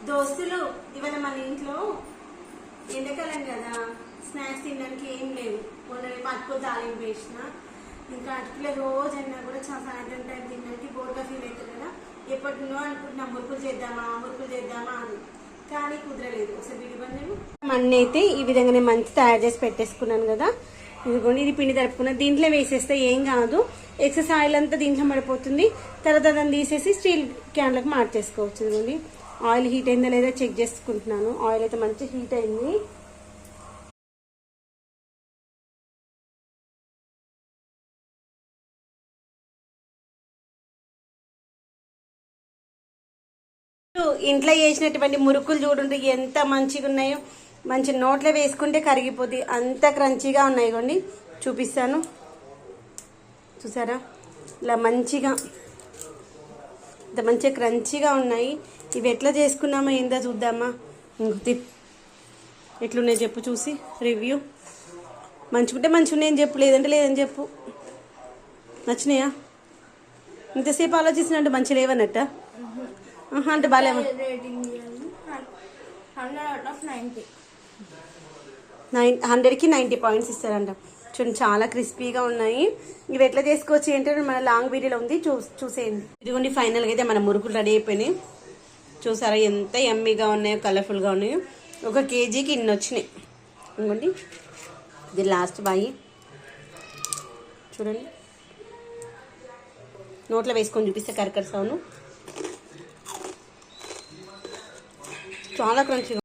దోస్తులు ఇవాళ మన ఇంట్లో ఎండాకాలం కదా, స్నాక్స్ తినడానికి ఏం లేవు. మొన్న పట్టుకో తాలింపు వేసిన, ఇంకా అట్లే రోజైనా కూడా సాయంత్రం టైం తినడానికి బోర్గా ఫీల్ అవుతుంది కదా. ఎప్పటినో అనుకుంటున్నా మురుకులు చేద్దామా అని, కానీ కుదరలేదు. ఒకసారి విడిబందేమో మన్ని అయితే ఈ విధంగా నేను మంచి తయారు చేసి పెట్టేసుకున్నాను కదా. ఇదిగోండి, ఇది పిండి తరుపుకున్నా, దీంట్లో వేసేస్తే ఏం కాదు. ఎక్సెస్ ఆయిల్ అంతా దీంట్లో పడిపోతుంది. తర్వాత దాన్ని తీసేసి స్టీల్ క్యాన్లకు మార్చేసుకోవచ్చు. ఇదిగోండి, ఆయిల్ హీట్ అయిందా లేదా చెక్ చేసుకుంటున్నాను. ఆయిల్ అయితే మంచి హీట్ అయింది. ఇంట్లో చేసినటువంటి మురుకులు చూడండి ఎంత మంచిగా ఉన్నాయో. మంచి నోట్లో వేసుకుంటే కరిగిపోద్ది, అంత క్రంచీగా ఉన్నాయి. ఇవ్వండి చూపిస్తాను, చూసారా ఇలా మంచిగా, ఇంత మంచిగా క్రంచీగా ఉన్నాయి. ఇవి ఎట్లా చేసుకున్నామో ఏందో చూద్దామా. ఎట్లున్నాయి చెప్పు, చూసి రివ్యూ. మంచిగుంటే మంచిగా ఉన్నాయని చెప్పు, లేదంటే లేదని చెప్పు. నచ్చినాయా? ఇంతసేపు ఆలోచిస్తున్నట్టు మంచి లేవన్నట్ట అంటే బాగా 100కి 90 పాయింట్స్ ఇస్తారంట. చూడండి చాలా క్రిస్పీగా ఉన్నాయి. ఇవి ఎట్లా చేసుకోవచ్చు ఏంటంటే మన లాంగ్ వీడియోలో ఉంది, చూసేయండి. ఇదిగోండి ఫైనల్గా అయితే మన మురుకులు రెడీ అయిపోయినాయి. చూసారా ఎంత యమ్మీగా ఉన్నాయో, కలర్ఫుల్గా ఉన్నాయో. 1 కేజీకి ఇన్ని వచ్చినాయి. ఇదిగోండి, ఇది లాస్ట్ బాయి. చూడండి, నోట్లో వేసుకొని చూపిస్తే కరకర సౌండ్. చాలా క్రంచీగా